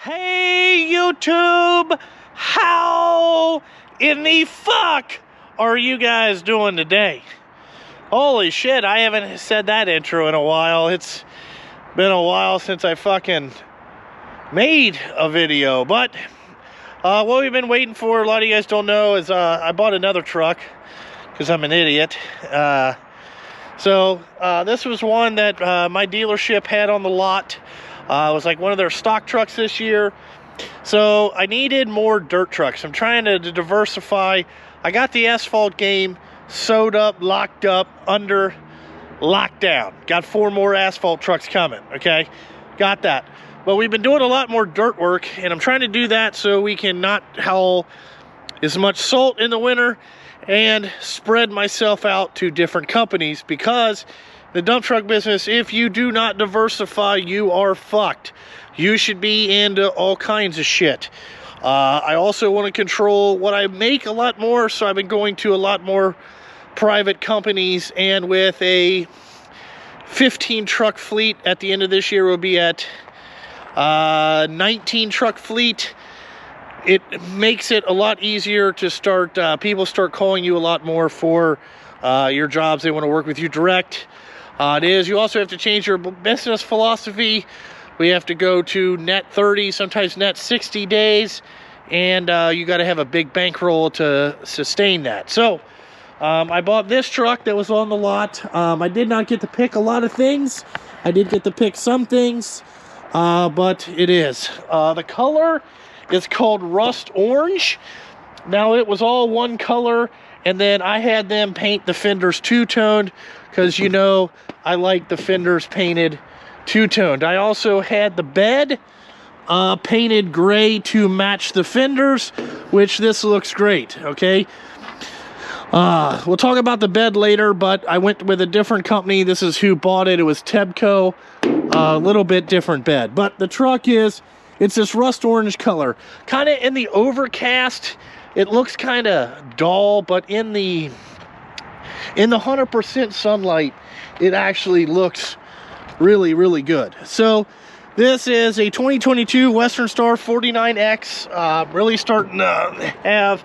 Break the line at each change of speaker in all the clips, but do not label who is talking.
Hey YouTube, how in the fuck are you guys doing today? Holy shit, I haven't said that intro in a while. It's been a while since I fucking made a video, but what we've been waiting for, a lot of you guys don't know, is I bought another truck because I'm an idiot. So this was one that my dealership had on the lot. It was like one of their stock trucks this year. So I needed more dirt trucks. I'm trying to diversify. I got the asphalt game sewed up, locked up, under lockdown. Got 4 more asphalt trucks coming, okay? Got that. But we've been doing a lot more dirt work, and I'm trying to do that so we can not haul as much salt in the winter and spread myself out to different companies, because the dump truck business, if you do not diversify, you are fucked. You should be into all kinds of shit. I also want to control what I make a lot more, so I've been going to a lot more private companies, and with a 15 truck fleet at the end of this year, we'll be at 19 truck fleet. It makes it a lot easier to start, people start calling you a lot more for your jobs. They want to work with you direct. It is. You also have to change your business philosophy. We have to go to net 30, sometimes net 60 days, and you got to have a big bankroll to sustain that. So I bought this truck that was on the lot. I did not get to pick a lot of things. I did get to pick some things, but it is. The color is called Rust Orange. Now, it was all one color, and then I had them paint the fenders two-toned, because, you know, I like the fenders painted two-toned. I also had the bed painted gray to match the fenders, which this looks great, okay? We'll talk about the bed later, but I went with a different company. This is who bought it. It was Tempco. A little bit different bed. But the truck is, it's this rust orange color. Kind of in the overcast, it looks kind of dull, but in the 100% sunlight, it actually looks really, really good. So this is a 2022 Western Star 49X. Really starting to have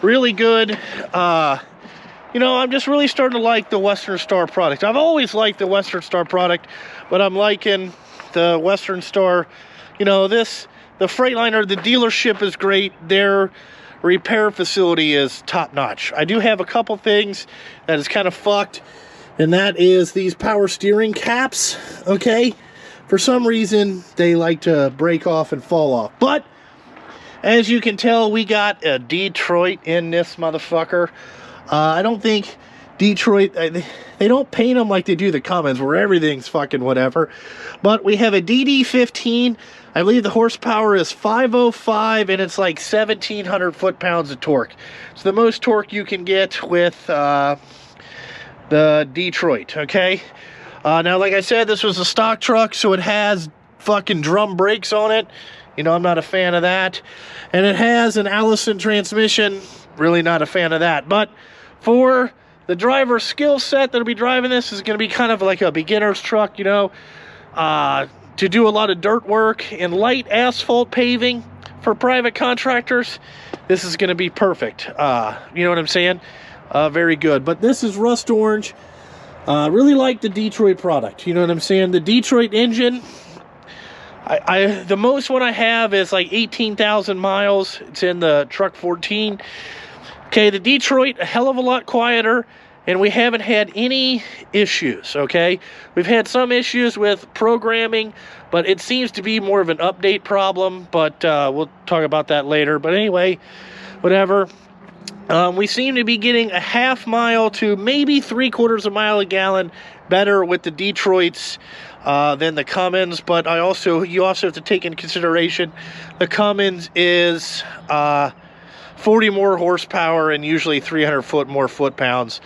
really good, you know, I'm just really starting to like the Western Star product. I've always liked the Western Star product, but I'm liking the Western Star. You know, the Freightliner, the dealership is great. Their repair facility is top-notch. I do have a couple things that is kind of fucked, and that is these power steering caps, okay? For some reason, they like to break off and fall off. But as you can tell, we got a Detroit in this motherfucker. I don't think Detroit, they don't paint them like they do the Cummins, where everything's fucking whatever. But we have a DD15. I believe the horsepower is 505, and it's like 1,700 foot-pounds of torque. It's the most torque you can get with the Detroit, okay? Now, like I said, this was a stock truck, so it has fucking drum brakes on it. You know, I'm not a fan of that. And it has an Allison transmission. Really not a fan of that. But for the driver skill set that'll be driving this, is going to be kind of like a beginner's truck, you know, to do a lot of dirt work and light asphalt paving for private contractors. This is going to be perfect. You know what I'm saying? Very good. But this is rust orange. Really like the Detroit product. You know what I'm saying? The Detroit engine, the most one I have is like 18,000 miles. It's in the truck 14. Okay, the Detroit, a hell of a lot quieter, and we haven't had any issues, okay? We've had some issues with programming, but it seems to be more of an update problem, but we'll talk about that later. But anyway, whatever. We seem to be getting a half mile to maybe 3/4 of a mile a gallon better with the Detroits than the Cummins, but you also have to take into consideration the Cummins is 40 more horsepower and usually 300 more foot-pounds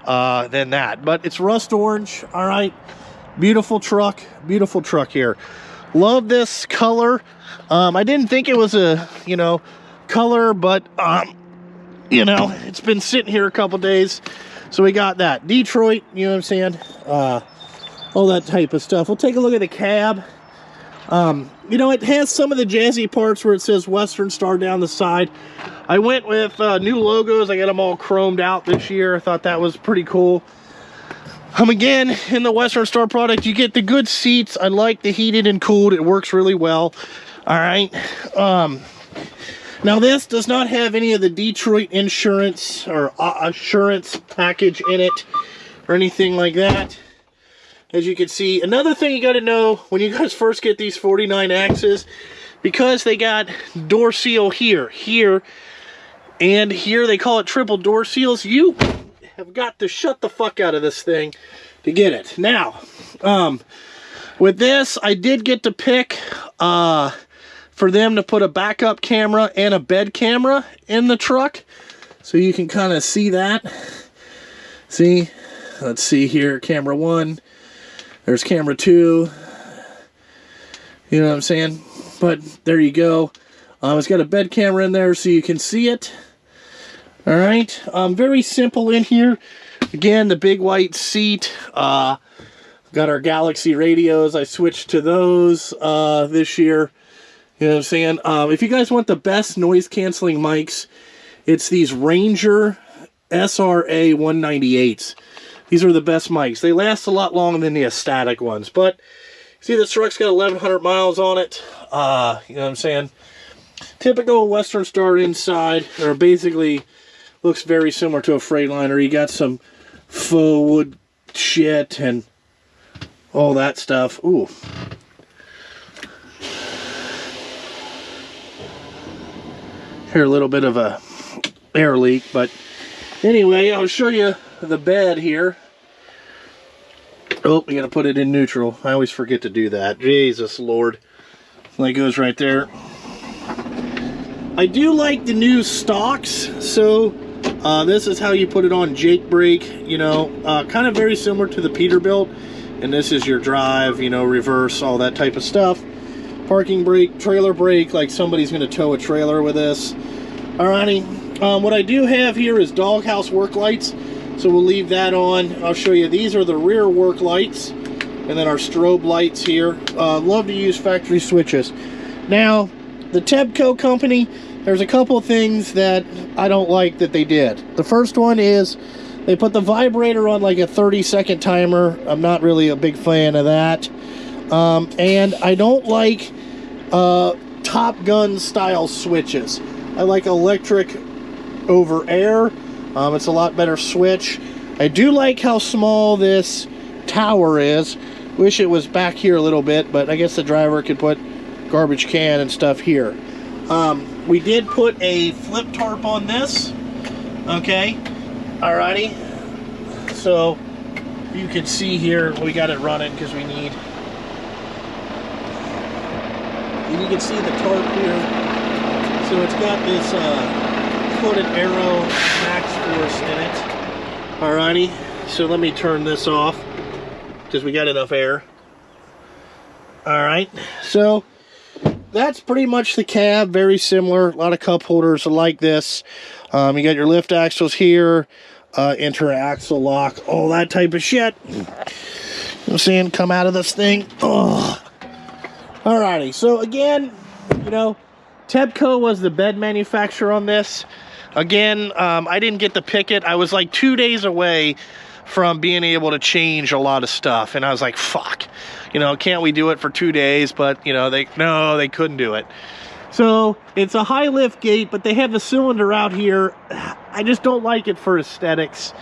than that. But it's rust orange, all right. Beautiful truck here. Love this color. I didn't think it was a, you know, color, but you know, it's been sitting here a couple days, so we got that. Detroit, you know what I'm saying? All that type of stuff. We'll take a look at the cab. You you know, it has some of the jazzy parts where it says Western Star down the side. I went with new logos. I got them all chromed out this year. I thought that was pretty cool. Again, in the Western Star product, you get the good seats. I like the heated and cooled. It works really well. All right. Now, this does not have any of the Detroit insurance or assurance package in it or anything like that. As you can see, another thing you got to know when you guys first get these 49Xs, because they got door seal here, and here, they call it triple door seals, you have got to shut the fuck out of this thing to get it. Now, with this, I did get to pick for them to put a backup camera and a bed camera in the truck, so you can kind of see that. See, let's see here, camera 1, there's camera 2, you know what I'm saying? But there you go. It's got a bed camera in there so you can see it. All right, very simple in here. Again, the big white seat. Got our Galaxy radios. I switched to those this year. You know what I'm saying? If you guys want the best noise canceling mics, it's these Ranger SRA 198s. These are the best mics. They last a lot longer than the static ones. But see, this truck's got 1,100 miles on it. You know what I'm saying? Typical Western Star inside, or basically looks very similar to a Freightliner. You got some faux wood shit and all that stuff. Ooh. Here, a little bit of a air leak, but anyway, I'll show you the bed here. Oh, we gotta put it in neutral. I always forget to do that. Jesus Lord. That goes right there. I do like the new stocks, so this is how you put it on Jake brake, you know, kind of very similar to the Peterbilt, and this is your drive, you know, reverse, all that type of stuff. Parking brake, trailer brake, like somebody's going to tow a trailer with this. Alrighty, what I do have here is doghouse work lights, so we'll leave that on. I'll show you, these are the rear work lights, and then our strobe lights here. Love to use factory switches. Now, the Tempco company, there's a couple of things that I don't like that they did. The first one is they put the vibrator on like a 30-second timer. I'm not really a big fan of that. And I don't like Top Gun style switches. I like electric over air. It's a lot better switch. I do like how small this tower is. Wish it was back here a little bit, but I guess the driver could put garbage can and stuff here. We did put a flip tarp on this. Okay, alrighty. So you can see here we got it running because we need. And you can see the tarp here. So it's got this coated Aero Max Force in it. Alrighty. So let me turn this off because we got enough air. Alright. So that's pretty much the cab, very similar. A lot of cup holders like this. You got your lift axles here, inter-axle lock, all that type of shit. You know what I'm saying? Come out of this thing. Oh. Alrighty, so again, you know, Tempco was the bed manufacturer on this. Again, I didn't get to pick it. I was like 2 days away from being able to change a lot of stuff, and I was like, fuck. You know, can't we do it for 2 days? But, you know, they couldn't do it. So, it's a high lift gate, but they have the cylinder out here. I just don't like it for aesthetics.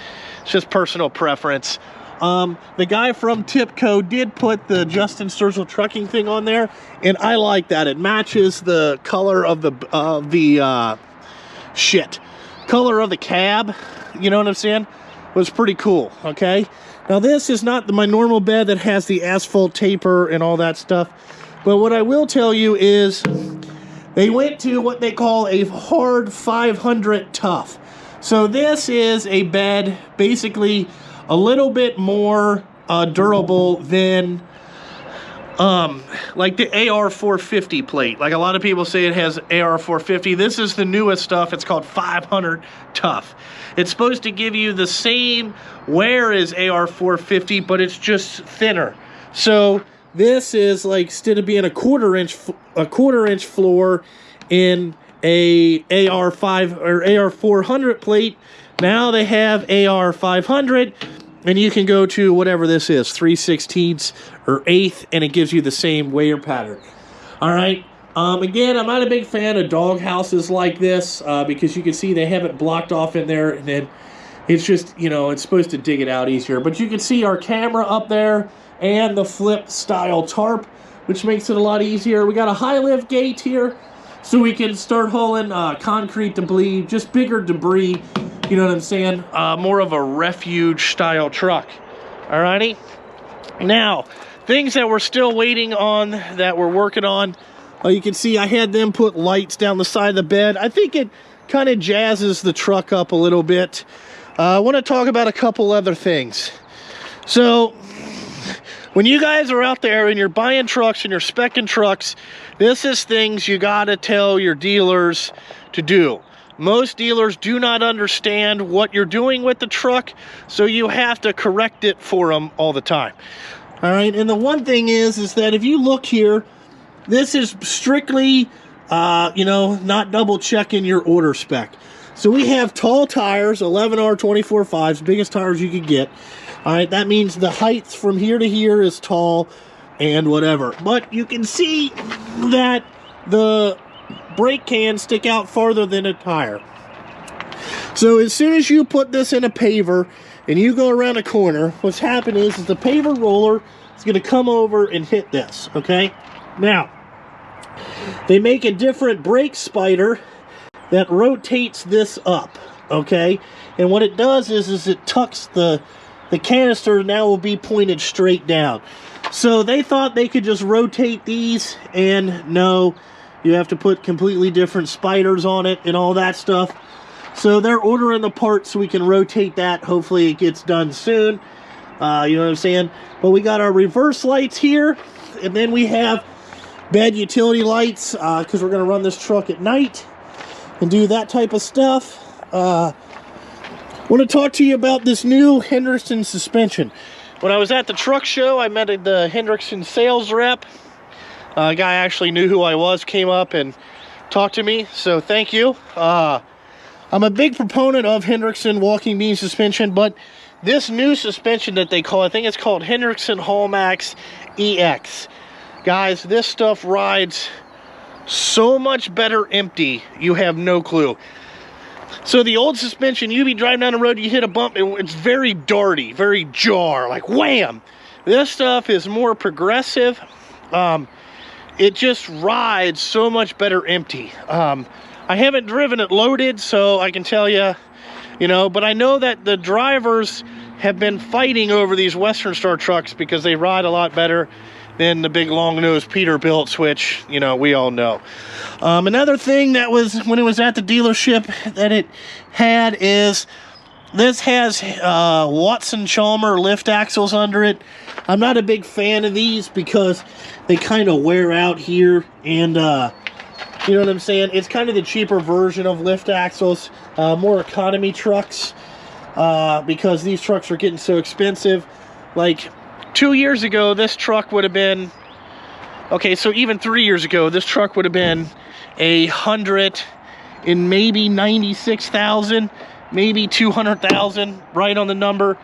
It's just personal preference. The guy from Tempco did put the Justin Sturgill trucking thing on there, and I like that. It matches the color of the color of the cab. You know what I'm saying? It was pretty cool, okay? Now, this is not my normal bed that has the asphalt taper and all that stuff. But what I will tell you is they went to what they call a hard 500 tough. So this is a bed basically a little bit more durable than like the AR450 plate. Like a lot of people say it has AR450. This is the newest stuff. It's called 500 tough. It's supposed to give you the same wear as AR450, but it's just thinner. So this is like, instead of being a quarter inch floor in a AR5 or AR400 plate, now they have AR500, and you can go to whatever this is, 3/16 or 1/8, and it gives you the same wear pattern. All right. Again, I'm not a big fan of dog houses like this because you can see they have it blocked off in there, and then it's just, you know, it's supposed to dig it out easier. But you can see our camera up there and the flip style tarp, which makes it a lot easier. We got a high lift gate here, so we can start hauling concrete debris, just bigger debris, you know what I'm saying? More of a refuge style truck. Alrighty. Now, things that we're still waiting on, that we're working on. You can see I had them put lights down the side of the bed. I think it kind of jazzes the truck up a little bit. I want to talk about a couple other things. So, when you guys are out there and you're buying trucks and you're speccing trucks, this is things you gotta tell your dealers to do. Most dealers do not understand what you're doing with the truck, so you have to correct it for them all the time. All right, and the one thing is that if you look here, this is strictly, you know, not double checking your order spec. So we have tall tires, 11R 24.5s, biggest tires you could get. All right, that means the height from here to here is tall and whatever. But you can see that the brake cans stick out farther than a tire. So as soon as you put this in a paver and you go around a corner, what's happening is the paver roller is going to come over and hit this, okay? Now, they make a different brake spider that rotates this up, okay? And what it does is it tucks the canister, now will be pointed straight down. So they thought they could just rotate these, and no, you have to put completely different spiders on it and all that stuff. So they're ordering the parts so we can rotate that. Hopefully it gets done soon. You know what I'm saying? But we got our reverse lights here, and then we have bed utility lights because we're going to run this truck at night and do that type of stuff. I want to talk to you about this new Henderson suspension. When I was at the truck show, I met the Henderson sales rep. A guy actually knew who I was, came up and talked to me, so thank you. I'm a big proponent of Henderson walking beam suspension, but this new suspension that they call, I think it's called Henderson Hallmax EX. Guys, this stuff rides so much better empty, you have no clue. So the old suspension, you be driving down the road, you hit a bump, it's very darty, very jar, like wham. This stuff is more progressive. It just rides so much better empty. I haven't driven it loaded, so I can tell you, you know, but I know that the drivers have been fighting over these Western Star trucks because they ride a lot better than the big long-nosed Peterbilts, which, you know, we all know. Another thing that was, when it was at the dealership, that it had is, this has Watson-Chalmer lift axles under it. I'm not a big fan of these because they kind of wear out here, and you know what I'm saying? It's kind of the cheaper version of lift axles, more economy trucks, because these trucks are getting so expensive. Like 2 years ago, this truck would have been, okay, so even 3 years ago, this truck would have been $100 and maybe 96,000, maybe 200,000, right on the number,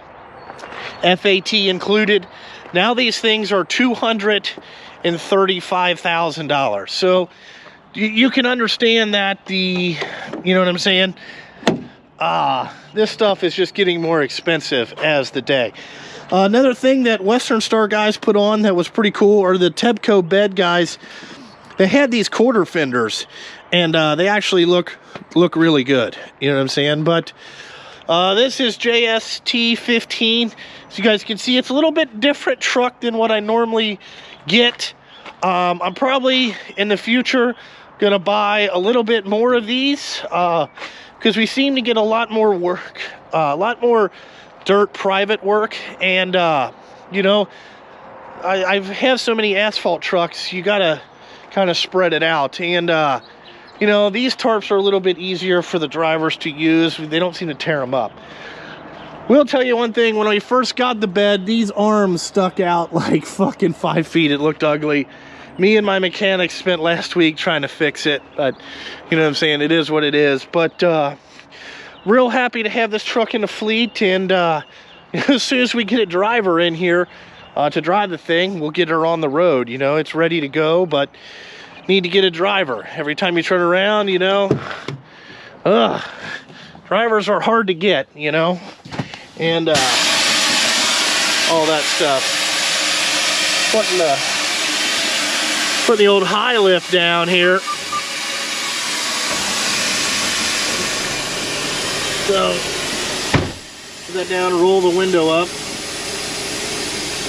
FAT included. Now these things are $235,000. So you can understand that you know what I'm saying? This stuff is just getting more expensive as the day. Another thing that Western Star guys put on that was pretty cool are the Tempco bed guys. They had these quarter fenders, and they actually look really good. You know what I'm saying? But this is JST15. So you guys can see it's a little bit different truck than what I normally get. I'm probably in the future gonna buy a little bit more of these because we seem to get a lot more work, a lot more dirt private work, and you know, I have so many asphalt trucks, you gotta kind of spread it out, and you know, these tarps are a little bit easier for the drivers to use. They don't seem to tear them up. Will tell you one thing, when we first got the bed, these arms stuck out like fucking 5 feet. It looked ugly. Me and my mechanic spent last week trying to fix it, but you know what I'm saying, it is what it is. But real happy to have this truck in the fleet, and as soon as we get a driver in here to drive the thing, we'll get her on the road. You know, it's ready to go, but need to get a driver. Every time you turn around, you know, drivers are hard to get, you know, and all that stuff. Putting the old high lift down here. So, put that down, roll the window up.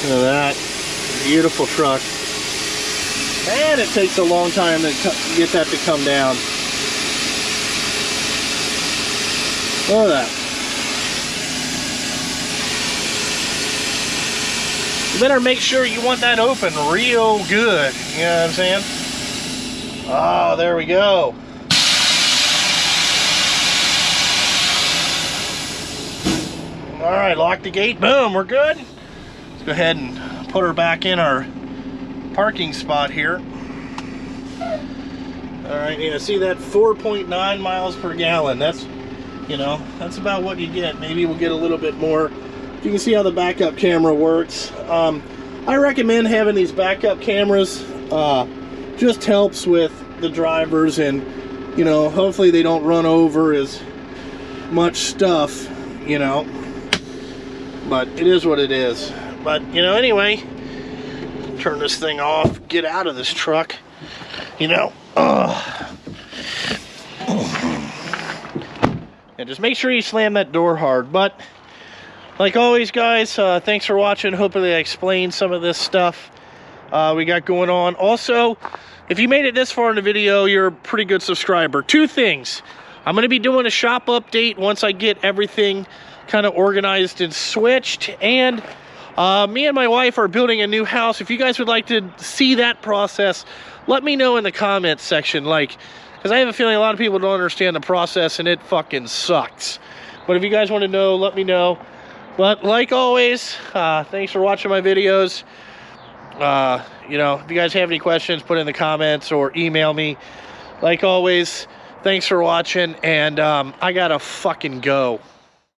Look at that. Beautiful truck. And it takes a long time to get that to come down. Look at that. You better make sure you want that open real good. You know what I'm saying? Oh, there we go. All right, lock the gate. Boom, we're good. Let's go ahead and put her back in our parking spot here. All right, you know, see that 4.9 miles per gallon. That's, you know, that's about what you get. Maybe we'll get a little bit more. You can see how the backup camera works. I recommend having these backup cameras. Just helps with the drivers, and you know, hopefully they don't run over as much stuff, you know, but it is what it is. But you know, anyway, turn this thing off, get out of this truck, you know. And just make sure you slam that door hard. But like always, guys, thanks for watching. Hopefully I explained some of this stuff we got going on. Also, if you made it this far in the video, you're a pretty good subscriber. Two things. I'm going to be doing a shop update once I get everything kind of organized and switched. And me and my wife are building a new house. If you guys would like to see that process, let me know in the comments section. Like, because I have a feeling a lot of people don't understand the process, and it fucking sucks. But if you guys want to know, let me know. But like always, thanks for watching my videos. You know, if you guys have any questions, put it in the comments or email me. Like always, thanks for watching, and I gotta fucking go.